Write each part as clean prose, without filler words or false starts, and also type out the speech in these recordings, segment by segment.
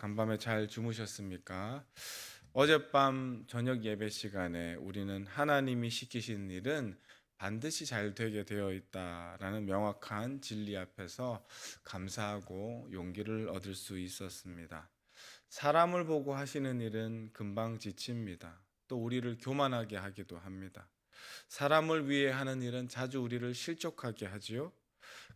간밤에 잘 주무셨습니까? 어젯밤 저녁 예배 시간에 우리는 하나님이 시키신 일은 반드시 잘 되게 되어 있다라는 명확한 진리 앞에서 감사하고 용기를 얻을 수 있었습니다. 사람을 보고 하시는 일은 금방 지칩니다. 또 우리를 교만하게 하기도 합니다. 사람을 위해 하는 일은 자주 우리를 실족하게 하지요.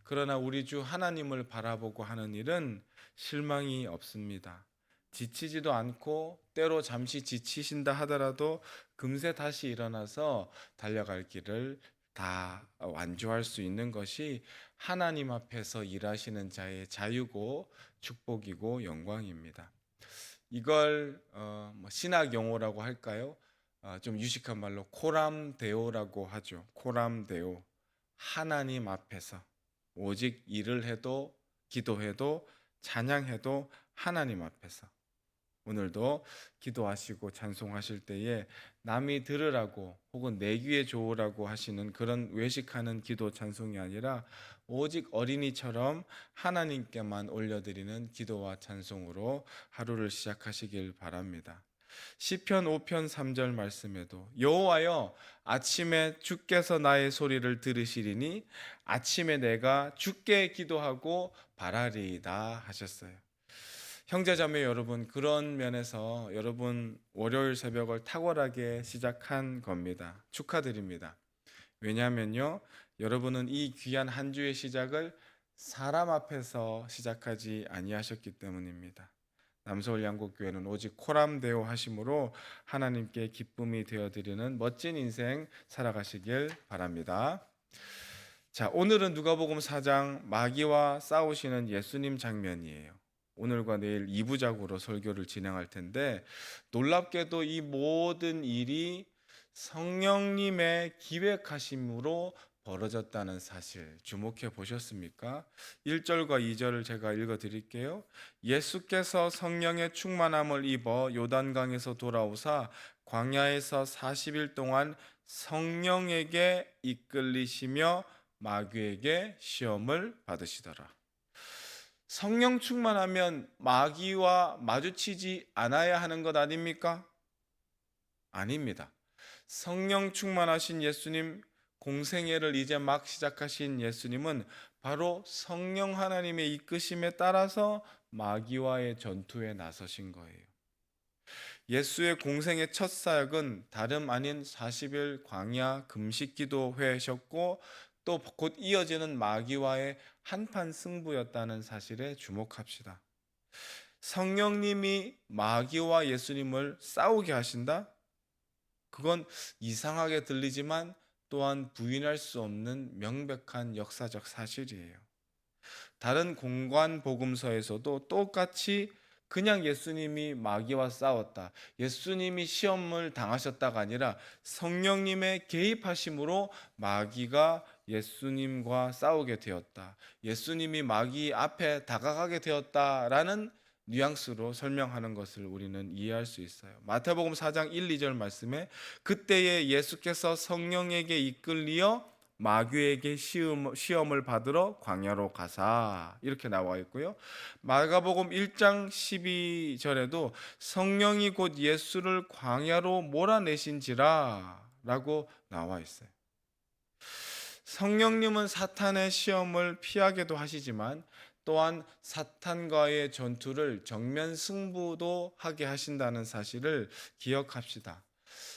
그러나 우리 주 하나님을 바라보고 하는 일은 실망이 없습니다. 지치지도 않고 때로 잠시 지치신다 하더라도 금세 다시 일어나서 달려갈 길을 다 완주할 수 있는 것이 하나님 앞에서 일하시는 자의 자유고 축복이고 영광입니다. 이걸 신학 용어라고 할까요? 좀 유식한 말로 코람데오라고 하죠. 코람데오. 하나님 앞에서 오직 일을 해도 기도해도 찬양해도 하나님 앞에서 오늘도 기도하시고 찬송하실 때에 남이 들으라고 혹은 내 귀에 좋으라고 하시는 그런 외식하는 기도 찬송이 아니라 오직 어린이처럼 하나님께만 올려드리는 기도와 찬송으로 하루를 시작하시길 바랍니다. 시편 5편 3절 말씀에도 여호와여 아침에 주께서 나의 소리를 들으시리니 아침에 내가 주께 기도하고 바라리이다 하셨어요. 형제자매 여러분, 그런 면에서 여러분 월요일 새벽을 탁월하게 시작한 겁니다. 축하드립니다. 왜냐하면요, 여러분은 이 귀한 한 주의 시작을 사람 앞에서 시작하지 아니하셨기 때문입니다. 남서울 양곡교회는 오직 코람데오 하심으로 하나님께 기쁨이 되어드리는 멋진 인생 살아가시길 바랍니다. 자, 오늘은 누가복음 4장 마귀와 싸우시는 예수님 장면이에요. 오늘과 내일 2부작으로 설교를 진행할 텐데 놀랍게도 이 모든 일이 성령님의 기획하심으로 벌어졌다는 사실 주목해 보셨습니까? 1절과 2절을 제가 읽어 드릴게요. 예수께서 성령의 충만함을 입어 요단강에서 돌아오사 광야에서 40일 동안 성령에게 이끌리시며 마귀에게 시험을 받으시더라. 성령 충만하면 마귀와 마주치지 않아야 하는 것 아닙니까? 아닙니다. 성령 충만하신 예수님, 공생애를 이제 막 시작하신 예수님은 바로 성령 하나님의 이끄심에 따라서 마귀와의 전투에 나서신 거예요. 예수의 공생의 첫 사역은 다름 아닌 40일 광야 금식 기도회셨고 또 곧 이어지는 마귀와의 한판 승부였다는 사실에 주목합시다. 성령님이 마귀와 예수님을 싸우게 하신다? 그건 이상하게 들리지만 또한 부인할 수 없는 명백한 역사적 사실이에요. 다른 공관 복음서에서도 똑같이 그냥 예수님이 마귀와 싸웠다, 예수님이 시험을 당하셨다가 아니라 성령님의 개입하심으로 마귀가 예수님과 싸우게 되었다, 예수님이 마귀 앞에 다가가게 되었다라는 뉘앙스로 설명하는 것을 우리는 이해할 수 있어요. 마태복음 4장 1, 2절 말씀에 그때에 예수께서 성령에게 이끌리어 마귀에게 시험을 받으러 광야로 가사 이렇게 나와 있고요. 마가복음 1장 12절에도 성령이 곧 예수를 광야로 몰아내신지라 라고 나와 있어요. 성령님은 사탄의 시험을 피하게도 하시지만 또한 사탄과의 전투를 정면 승부도 하게 하신다는 사실을 기억합시다.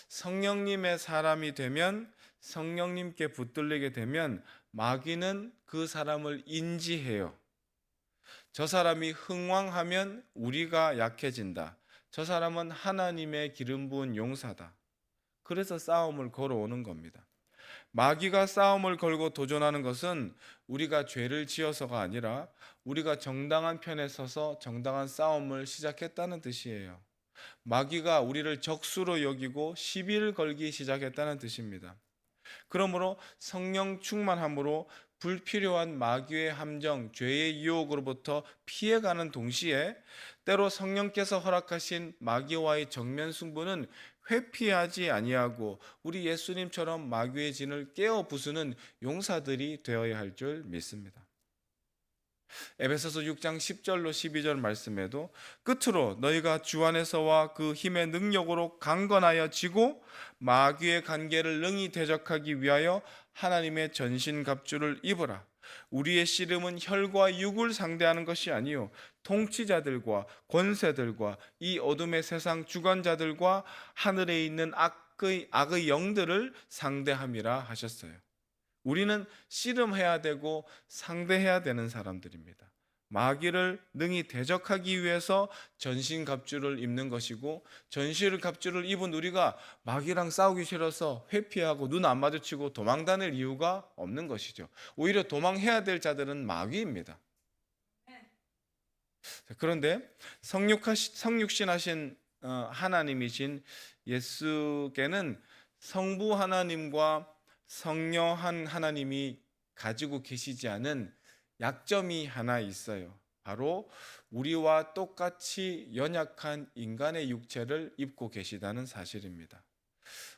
성령님의 사람이 되면, 성령님께 붙들리게 되면 마귀는 그 사람을 인지해요. 저 사람이 흥왕하면 우리가 약해진다. 저 사람은 하나님의 기름 부은 용사다. 그래서 싸움을 걸어오는 겁니다. 마귀가 싸움을 걸고 도전하는 것은 우리가 죄를 지어서가 아니라 우리가 정당한 편에 서서 정당한 싸움을 시작했다는 뜻이에요. 마귀가 우리를 적수로 여기고 시비를 걸기 시작했다는 뜻입니다. 그러므로 성령 충만함으로 불필요한 마귀의 함정, 죄의 유혹으로부터 피해가는 동시에 때로 성령께서 허락하신 마귀와의 정면 승부는 회피하지 아니하고 우리 예수님처럼 마귀의 진을 깨어 부수는 용사들이 되어야 할 줄 믿습니다. 에베소서 6장 10절로 12절 말씀에도 끝으로 너희가 주 안에서와 그 힘의 능력으로 강건하여 지고 마귀의 관계를 능히 대적하기 위하여 하나님의 전신갑주를 입으라. 우리의 씨름은 혈과 육을 상대하는 것이 아니요 통치자들과 권세들과 이 어둠의 세상 주관자들과 하늘에 있는 악의 영들을 상대함이라 하셨어요. 우리는 씨름해야 되고 상대해야 되는 사람들입니다. 마귀를 능히 대적하기 위해서 전신갑주를 입는 것이고, 전신갑주를 입은 우리가 마귀랑 싸우기 싫어서 회피하고 눈 안 마주치고 도망 다닐 이유가 없는 것이죠. 오히려 도망해야 될 자들은 마귀입니다. 그런데 성육신하신 하나님이신 예수께는 성부 하나님과 성녀한 하나님이 가지고 계시지 않은 약점이 하나 있어요. 바로 우리와 똑같이 연약한 인간의 육체를 입고 계시다는 사실입니다.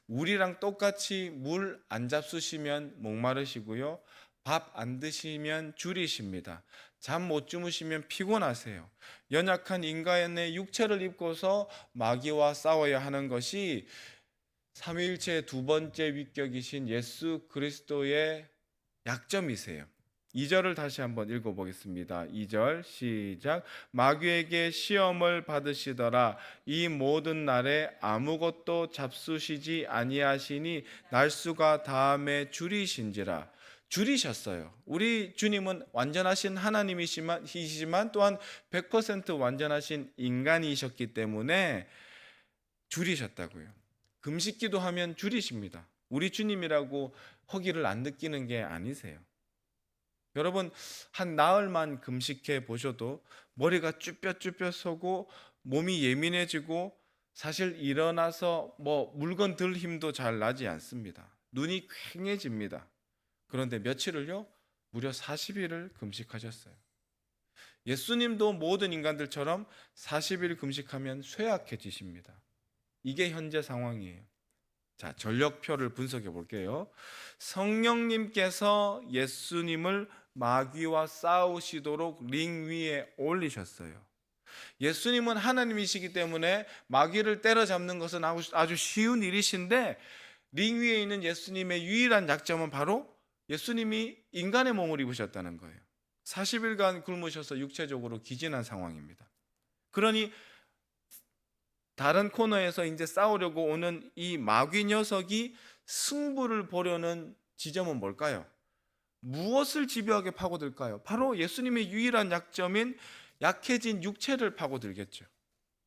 우리랑 똑같이 물 안 잡수시면 목마르시고요, 밥 안 드시면 줄이십니다. 잠 못 주무시면 피곤하세요. 연약한 인간의 육체를 입고서 마귀와 싸워야 하는 것이 삼위일체의 두 번째 위격이신 예수 그리스도의 약점이세요. 2절을 다시 한번 읽어보겠습니다. 2절 시작. 마귀에게 시험을 받으시더라. 이 모든 날에 아무것도 잡수시지 아니하시니 날수가 다음에 줄이신지라. 줄이셨어요. 우리 주님은 완전하신 하나님이시지만 또한 100% 완전하신 인간이셨기 때문에 줄이셨다고요. 금식기도 하면 줄이십니다. 우리 주님이라고 허기를 안 느끼는 게 아니세요. 여러분, 한 나흘만 금식해 보셔도 머리가 쭈뼛쭈뼛 서고 몸이 예민해지고 사실 일어나서 물건 들 힘도 잘 나지 않습니다. 눈이 퀭해집니다. 그런데 며칠을요? 무려 40일을 금식하셨어요. 예수님도 모든 인간들처럼 40일 금식하면 쇠약해지십니다. 이게 현재 상황이에요. 자, 전력표를 분석해 볼게요. 성령님께서 예수님을 마귀와 싸우시도록 링 위에 올리셨어요. 예수님은 하나님이시기 때문에 마귀를 때려잡는 것은 아주 쉬운 일이신데, 링 위에 있는 예수님의 유일한 약점은 바로 예수님이 인간의 몸을 입으셨다는 거예요. 40일간 굶으셔서 육체적으로 기진한 상황입니다. 그러니 다른 코너에서 이제 싸우려고 오는 이 마귀 녀석이 승부를 보려는 지점은 뭘까요? 무엇을 집요하게 파고들까요? 바로 예수님의 유일한 약점인 약해진 육체를 파고들겠죠.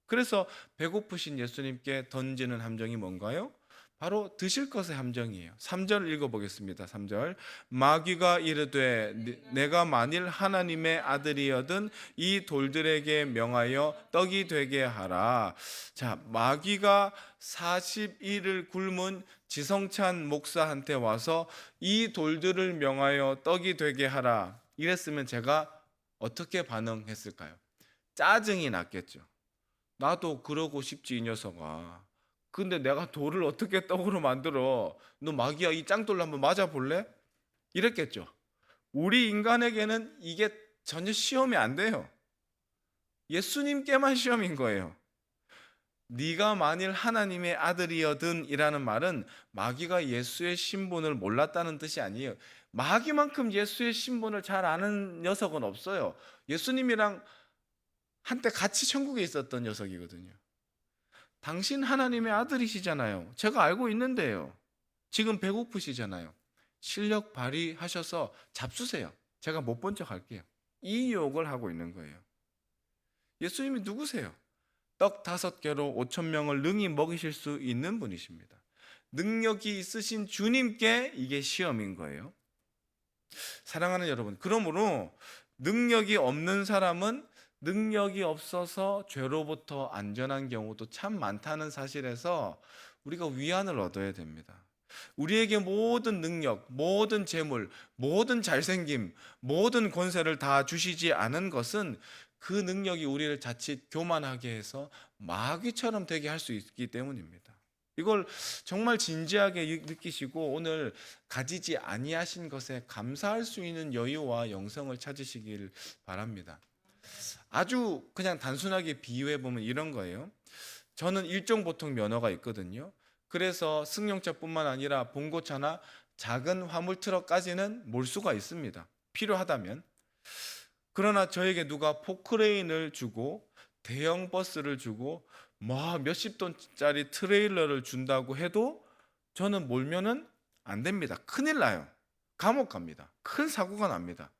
그래서 배고프신 예수님께 던지는 함정이 뭔가요? 바로 드실 것의 함정이에요. 3절 읽어보겠습니다. 3절. 마귀가 이르되 내가 만일 하나님의 아들이여든 이 돌들에게 명하여 떡이 되게 하라. 자, 마귀가 40일을 굶은 지성찬 목사한테 와서 이 돌들을 명하여 떡이 되게 하라 이랬으면 제가 어떻게 반응했을까요? 짜증이 났겠죠. 나도 그러고 싶지 이 녀석아. 근데 내가 돌을 어떻게 떡으로 만들어? 너 마귀야, 이 짱돌로 한번 맞아볼래? 이랬겠죠. 우리 인간에게는 이게 전혀 시험이 안 돼요. 예수님께만 시험인 거예요. 네가 만일 하나님의 아들이여든 이라는 말은 마귀가 예수의 신분을 몰랐다는 뜻이 아니에요. 마귀만큼 예수의 신분을 잘 아는 녀석은 없어요. 예수님이랑 한때 같이 천국에 있었던 녀석이거든요. 당신 하나님의 아들이시잖아요. 제가 알고 있는데요. 지금 배고프시잖아요. 실력 발휘하셔서 잡수세요. 제가 못 본 척 할게요. 이 유혹을 하고 있는 거예요. 예수님이 누구세요? 떡 5개로 5,000명을 능히 먹이실 수 있는 분이십니다. 능력이 있으신 주님께 이게 시험인 거예요. 사랑하는 여러분, 그러므로 능력이 없는 사람은 능력이 없어서 죄로부터 안전한 경우도 참 많다는 사실에서 우리가 위안을 얻어야 됩니다. 우리에게 모든 능력, 모든 재물, 모든 잘생김, 모든 권세를 다 주시지 않은 것은 그 능력이 우리를 자칫 교만하게 해서 마귀처럼 되게 할 수 있기 때문입니다. 이걸 정말 진지하게 느끼시고 오늘 가지지 아니하신 것에 감사할 수 있는 여유와 영성을 찾으시길 바랍니다. 아주 그냥 단순하게 비유해 보면 이런 거예요. 저는 일종 보통 면허가 있거든요. 그래서 승용차뿐만 아니라 봉고차나 작은 화물 트럭까지는 몰 수가 있습니다. 필요하다면. 그러나 저에게 누가 포크레인을 주고 대형 버스를 주고 뭐 몇십 톤짜리 트레일러를 준다고 해도 저는 몰면은 안 됩니다. 큰일 나요. 감옥 갑니다. 큰 사고가 납니다.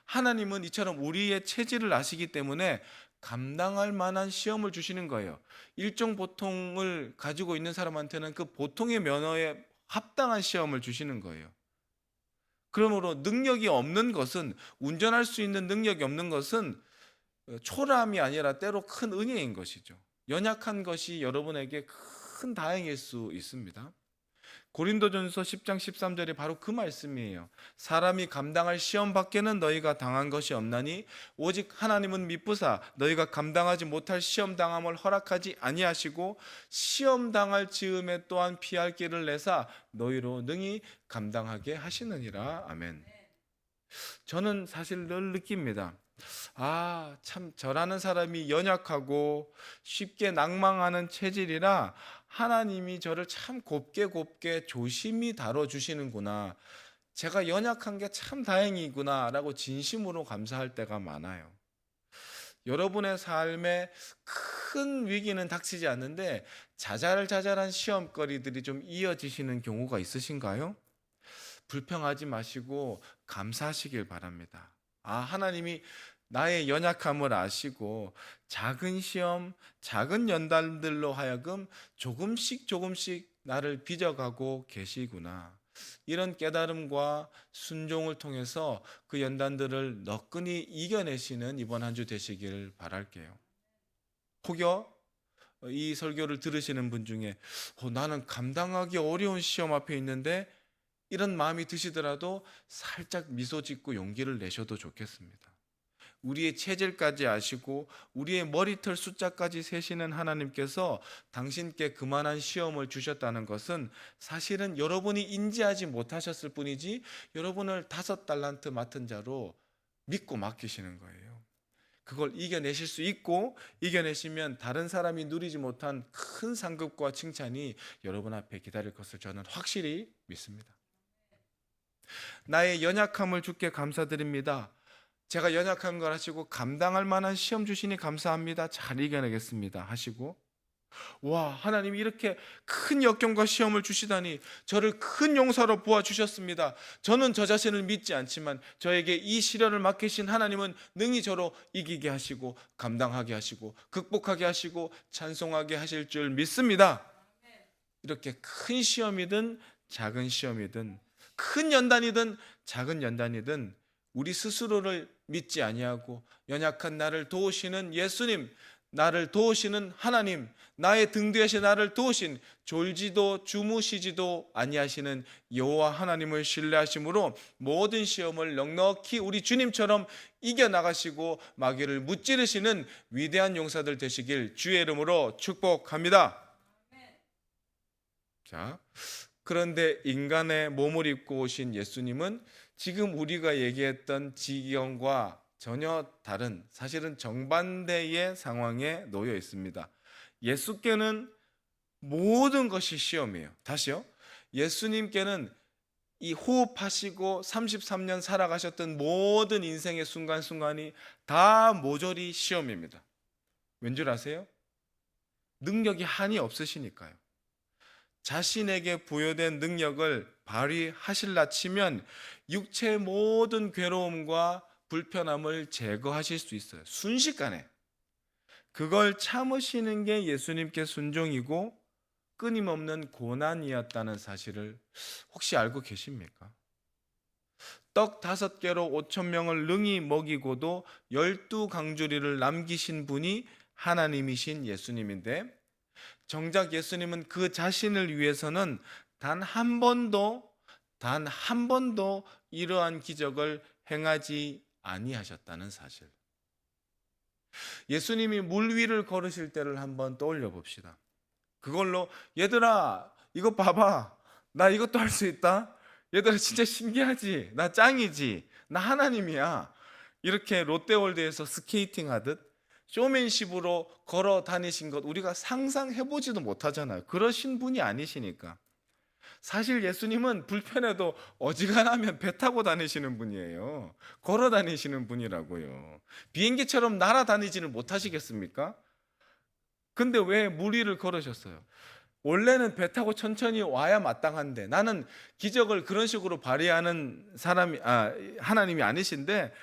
하나님은 이처럼 우리의 체질을 아시기 때문에 감당할 만한 시험을 주시는 거예요. 일종 보통을 가지고 있는 사람한테는 그 보통의 면허에 합당한 시험을 주시는 거예요. 그러므로 능력이 없는 것은, 운전할 수 있는 능력이 없는 것은 초라함이 아니라 때로 큰 은혜인 것이죠. 연약한 것이 여러분에게 큰 다행일 수 있습니다. 고린도전서 10장 13절이 바로 그 말씀이에요. 사람이 감당할 시험 밖에는 너희가 당한 것이 없나니 오직 하나님은 미쁘사 너희가 감당하지 못할 시험 당함을 허락하지 아니하시고 시험 당할 즈음에 또한 피할 길을 내사 너희로 능히 감당하게 하시느니라. 아멘. 저는 사실 늘 느낍니다. 참 저라는 사람이 연약하고 쉽게 낭망하는 체질이라 하나님이 저를 참 곱게 조심히 다뤄주시는구나. 제가 연약한 게 참 다행이구나 라고 진심으로 감사할 때가 많아요. 여러분의 삶에 큰 위기는 닥치지 않는데 자잘자잘한 시험거리들이 좀 이어지시는 경우가 있으신가요? 불평하지 마시고 감사하시길 바랍니다. 하나님이 나의 연약함을 아시고 작은 시험, 작은 연단들로 하여금 조금씩 나를 빚어가고 계시구나. 이런 깨달음과 순종을 통해서 그 연단들을 너끈히 이겨내시는 이번 한 주 되시길 바랄게요. 혹여 이 설교를 들으시는 분 중에 나는 감당하기 어려운 시험 앞에 있는데 이런 마음이 드시더라도 살짝 미소 짓고 용기를 내셔도 좋겠습니다. 우리의 체질까지 아시고 우리의 머리털 숫자까지 세시는 하나님께서 당신께 그만한 시험을 주셨다는 것은 사실은 여러분이 인지하지 못하셨을 뿐이지 여러분을 5달란트 맡은 자로 믿고 맡기시는 거예요. 그걸 이겨내실 수 있고 이겨내시면 다른 사람이 누리지 못한 큰 상급과 칭찬이 여러분 앞에 기다릴 것을 저는 확실히 믿습니다. 나의 연약함을 주께 감사드립니다. 제가 연약한 걸 하시고 감당할 만한 시험 주시니 감사합니다. 잘 이겨내겠습니다 하시고, 하나님이 이렇게 큰 역경과 시험을 주시다니 저를 큰 용사로 부어주셨습니다. 저는 저 자신을 믿지 않지만 저에게 이 시련을 맡기신 하나님은 능히 저로 이기게 하시고 감당하게 하시고 극복하게 하시고 찬송하게 하실 줄 믿습니다. 이렇게 큰 시험이든 작은 시험이든 큰 연단이든 작은 연단이든 우리 스스로를 믿지 아니하고 연약한 나를 도우시는 예수님, 나를 도우시는 하나님, 나의 등 뒤에서 나를 도우신 졸지도 주무시지도 아니하시는 여호와 하나님을 신뢰하심으로 모든 시험을 넉넉히 우리 주님처럼 이겨나가시고 마귀를 무찌르시는 위대한 용사들 되시길 주의 이름으로 축복합니다. 자, 그런데 인간의 몸을 입고 오신 예수님은 지금 우리가 얘기했던 지경과 전혀 다른, 사실은 정반대의 상황에 놓여 있습니다. 예수께는 모든 것이 시험이에요. 다시요. 예수님께는 이 호흡하시고 33년 살아가셨던 모든 인생의 순간순간이 다 모조리 시험입니다. 왠줄 아세요? 능력이 한이 없으시니까요. 자신에게 부여된 능력을 발휘하실라 치면 육체의 모든 괴로움과 불편함을 제거하실 수 있어요. 순식간에. 그걸 참으시는 게 예수님께 순종이고 끊임없는 고난이었다는 사실을 혹시 알고 계십니까? 떡 5개로 5,000명을 능히 먹이고도 12강주리를 남기신 분이 하나님이신 예수님인데, 정작 예수님은 그 자신을 위해서는 단 한 번도 이러한 기적을 행하지 아니하셨다는 사실. 예수님이 물 위를 걸으실 때를 한번 떠올려 봅시다. 그걸로 얘들아 이거 봐봐, 나 이것도 할 수 있다. 얘들아 진짜 신기하지, 나 짱이지, 나 하나님이야. 이렇게 롯데월드에서 스케이팅 하듯 쇼맨십으로 걸어 다니신 것 우리가 상상해보지도 못하잖아요. 그러신 분이 아니시니까. 사실 예수님은 불편해도 어지간하면 배 타고 다니시는 분이에요. 걸어 다니시는 분이라고요. 비행기처럼 날아다니지는 못하시겠습니까? 근데 왜 물 위를 걸으셨어요? 원래는 배 타고 천천히 와야 마땅한데, 나는 기적을 그런 식으로 발휘하는 하나님이 아니신데,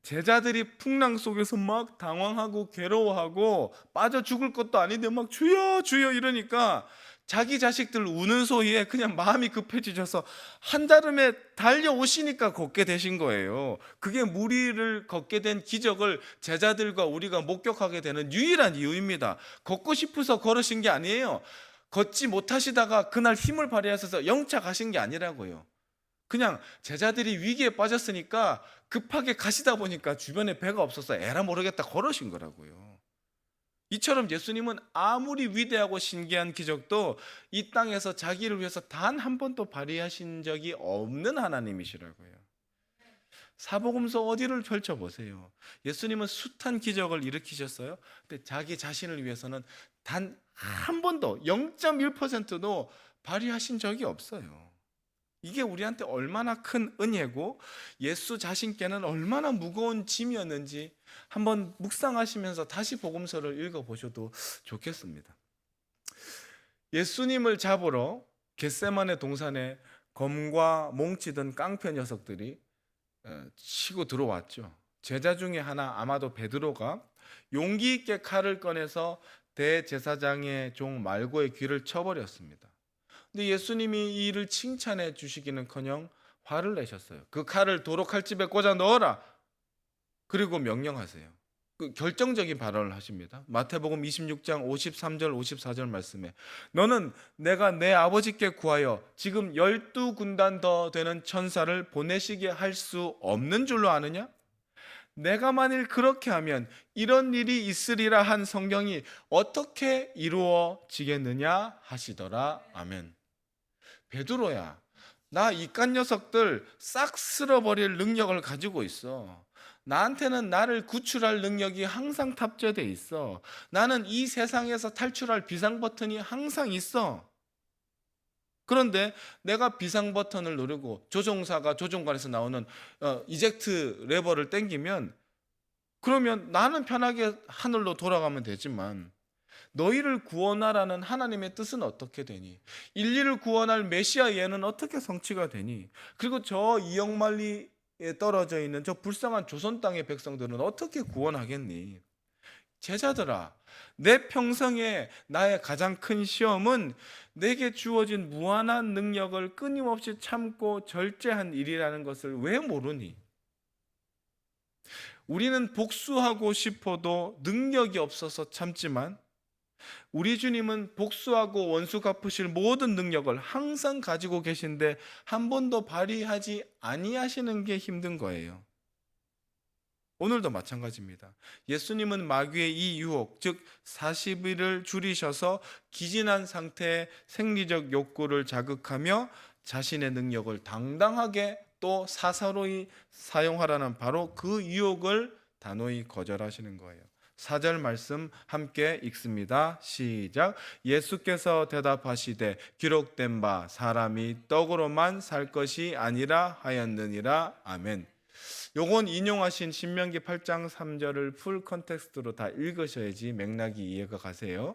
제자들이 풍랑 속에서 막 당황하고 괴로워하고 빠져 죽을 것도 아닌데 막 주여 주여 이러니까 자기 자식들 우는 소리에 그냥 마음이 급해지셔서 한달음에 달려오시니까 걷게 되신 거예요. 그게 물 위를 걷게 된 기적을 제자들과 우리가 목격하게 되는 유일한 이유입니다. 걷고 싶어서 걸으신 게 아니에요. 걷지 못하시다가 그날 힘을 발휘하셔서 영차 가신 게 아니라고요. 그냥 제자들이 위기에 빠졌으니까 급하게 가시다 보니까 주변에 배가 없어서 에라 모르겠다 걸으신 거라고요. 이처럼 예수님은 아무리 위대하고 신기한 기적도 이 땅에서 자기를 위해서 단 한 번도 발휘하신 적이 없는 하나님이시라고요. 사복음서 어디를 펼쳐보세요. 예수님은 숱한 기적을 일으키셨어요. 근데 자기 자신을 위해서는 단 한 번도 0.1%도 발휘하신 적이 없어요. 이게 우리한테 얼마나 큰 은혜고 예수 자신께는 얼마나 무거운 짐이었는지 한번 묵상하시면서 다시 복음서를 읽어보셔도 좋겠습니다. 예수님을 잡으러 겟세마네 동산에 검과 몽치던 깡패 녀석들이 치고 들어왔죠. 제자 중에 하나, 아마도 베드로가 용기 있게 칼을 꺼내서 대제사장의 종 말고의 귀를 쳐버렸습니다. 근데 예수님이 이 일을 칭찬해 주시기는커녕 화를 내셨어요. 그 칼을 도로칼집에 꽂아 넣어라. 그리고 명령하세요. 그 결정적인 발언을 하십니다. 마태복음 26장 53절 54절 말씀에 너는 내가 내 아버지께 구하여 지금 12군단 더 되는 천사를 보내시게 할 수 없는 줄로 아느냐? 내가 만일 그렇게 하면 이런 일이 있으리라 한 성경이 어떻게 이루어지겠느냐 하시더라. 아멘. 베드로야, 나 이깟 녀석들 싹 쓸어버릴 능력을 가지고 있어. 나한테는 나를 구출할 능력이 항상 탑재돼 있어. 나는 이 세상에서 탈출할 비상 버튼이 항상 있어. 그런데 내가 비상 버튼을 누르고 조종사가 조종관에서 나오는 이젝트 레버를 당기면 그러면 나는 편하게 하늘로 돌아가면 되지만 너희를 구원하라는 하나님의 뜻은 어떻게 되니? 인류를 구원할 메시아 예는 어떻게 성취가 되니? 그리고 저 이역만리에 떨어져 있는 저 불쌍한 조선 땅의 백성들은 어떻게 구원하겠니? 제자들아, 내 평생에 나의 가장 큰 시험은 내게 주어진 무한한 능력을 끊임없이 참고 절제한 일이라는 것을 왜 모르니? 우리는 복수하고 싶어도 능력이 없어서 참지만 우리 주님은 복수하고 원수 갚으실 모든 능력을 항상 가지고 계신데 한 번도 발휘하지 아니하시는 게 힘든 거예요. 오늘도 마찬가지입니다. 예수님은 마귀의 이 유혹, 즉 40일을 줄이셔서 기진한 상태의 생리적 욕구를 자극하며 자신의 능력을 당당하게 또 사사로이 사용하라는 바로 그 유혹을 단호히 거절하시는 거예요. 4절 말씀 함께 읽습니다. 시작. 예수께서 대답하시되 기록된 바 사람이 떡으로만 살 것이 아니라 하였느니라. 아멘. 요건 인용하신 신명기 8장 3절을 풀 컨텍스트로 다 읽으셔야지 맥락이 이해가 가세요.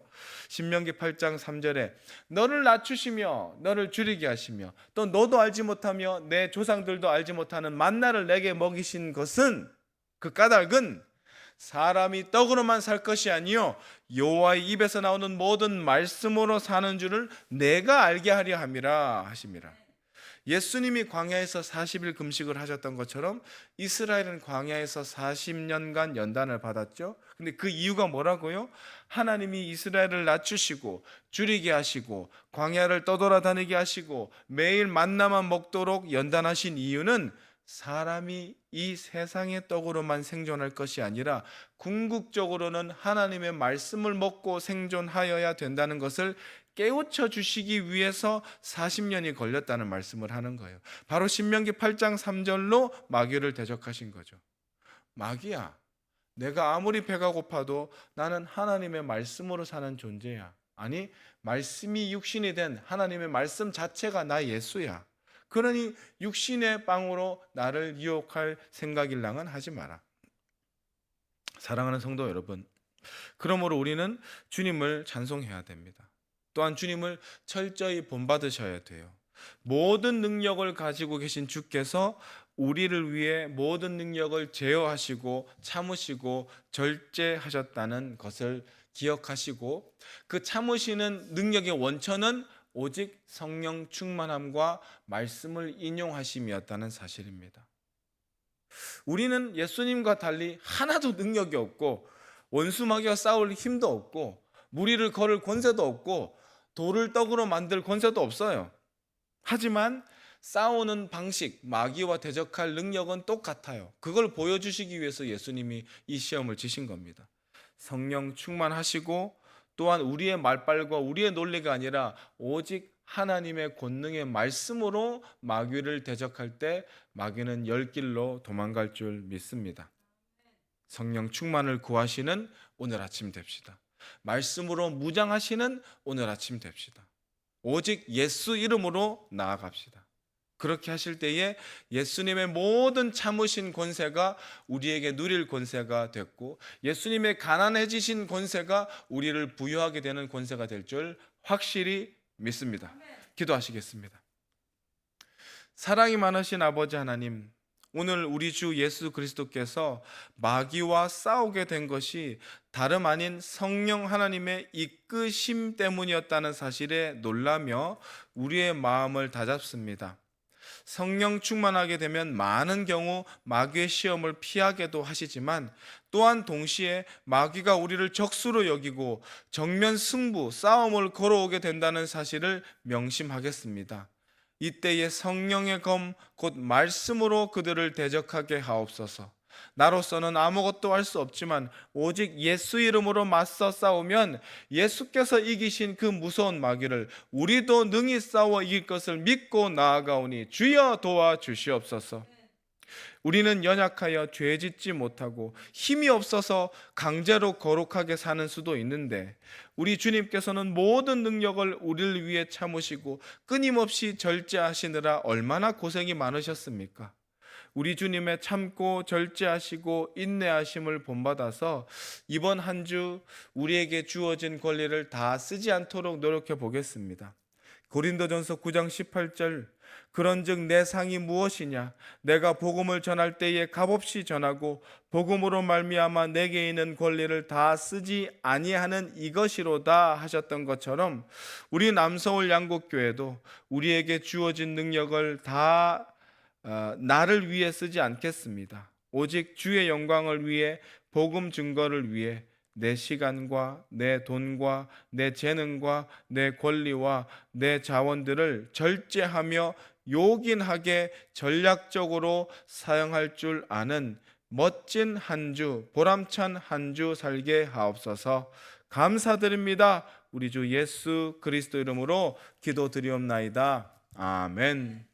신명기 8장 3절에 너를 낮추시며 너를 줄이게 하시며 또 너도 알지 못하며 내 조상들도 알지 못하는 만나를 내게 먹이신 것은 그 까닭은 사람이 떡으로만 살 것이 아니요 여호와의 입에서 나오는 모든 말씀으로 사는 줄을 내가 알게 하려 함이라 하심이라. 예수님이 광야에서 40일 금식을 하셨던 것처럼 이스라엘은 광야에서 40년간 연단을 받았죠. 근데 그 이유가 뭐라고요? 하나님이 이스라엘을 낮추시고 줄이게 하시고 광야를 떠돌아다니게 하시고 매일 만나만 먹도록 연단하신 이유는 사람이 이 세상의 떡으로만 생존할 것이 아니라 궁극적으로는 하나님의 말씀을 먹고 생존하여야 된다는 것을 깨우쳐 주시기 위해서 40년이 걸렸다는 말씀을 하는 거예요. 바로 신명기 8장 3절로 마귀를 대적하신 거죠. 마귀야, 내가 아무리 배가 고파도 나는 하나님의 말씀으로 사는 존재야. 아니, 말씀이 육신이 된 하나님의 말씀 자체가 나 예수야. 그러니 육신의 빵으로 나를 유혹할 생각일랑은 하지 마라. 사랑하는 성도 여러분, 그러므로 우리는 주님을 찬송해야 됩니다. 또한 주님을 철저히 본받으셔야 돼요. 모든 능력을 가지고 계신 주께서 우리를 위해 모든 능력을 제어하시고 참으시고 절제하셨다는 것을 기억하시고, 그 참으시는 능력의 원천은 오직 성령 충만함과 말씀을 인용하심이었다는 사실입니다. 우리는 예수님과 달리 하나도 능력이 없고 원수 마귀와 싸울 힘도 없고 무리를 걸을 권세도 없고 돌을 떡으로 만들 권세도 없어요. 하지만 싸우는 방식, 마귀와 대적할 능력은 똑같아요. 그걸 보여주시기 위해서 예수님이 이 시험을 지신 겁니다. 성령 충만하시고, 또한 우리의 말빨과 우리의 논리가 아니라 오직 하나님의 권능의 말씀으로 마귀를 대적할 때 마귀는 열 길로 도망갈 줄 믿습니다. 성령 충만을 구하시는 오늘 아침 됩시다. 말씀으로 무장하시는 오늘 아침 됩시다. 오직 예수 이름으로 나아갑시다. 그렇게 하실 때에 예수님의 모든 참으신 권세가 우리에게 누릴 권세가 됐고, 예수님의 가난해지신 권세가 우리를 부유하게 되는 권세가 될 줄 확실히 믿습니다. 기도하시겠습니다. 사랑이 많으신 아버지 하나님, 오늘 우리 주 예수 그리스도께서 마귀와 싸우게 된 것이 다름 아닌 성령 하나님의 이끄심 때문이었다는 사실에 놀라며 우리의 마음을 다잡습니다. 성령 충만하게 되면 많은 경우 마귀의 시험을 피하게도 하시지만, 또한 동시에 마귀가 우리를 적수로 여기고 정면 승부, 싸움을 걸어오게 된다는 사실을 명심하겠습니다. 이때에 성령의 검 곧 말씀으로 그들을 대적하게 하옵소서. 나로서는 아무것도 할 수 없지만 오직 예수 이름으로 맞서 싸우면 예수께서 이기신 그 무서운 마귀를 우리도 능히 싸워 이길 것을 믿고 나아가오니 주여 도와주시옵소서. 우리는 연약하여 죄 짓지 못하고 힘이 없어서 강제로 거룩하게 사는 수도 있는데, 우리 주님께서는 모든 능력을 우리를 위해 참으시고 끊임없이 절제하시느라 얼마나 고생이 많으셨습니까? 우리 주님의 참고 절제하시고 인내하심을 본받아서 이번 한 주 우리에게 주어진 권리를 다 쓰지 않도록 노력해 보겠습니다. 고린도전서 9장 18절, 그런즉 내 상이 무엇이냐? 내가 복음을 전할 때에 값없이 전하고 복음으로 말미암아 내게 있는 권리를 다 쓰지 아니하는 이것이로다 하셨던 것처럼, 우리 남서울 양곡교회도 우리에게 주어진 능력을 다 나를 위해 쓰지 않겠습니다. 오직 주의 영광을 위해, 복음 증거를 위해 내 시간과 내 돈과 내 재능과 내 권리와 내 자원들을 절제하며 요긴하게 전략적으로 사용할 줄 아는 멋진 한 주, 보람찬 한 주 살게 하옵소서. 감사드립니다. 우리 주 예수 그리스도 이름으로 기도드리옵나이다. 아멘.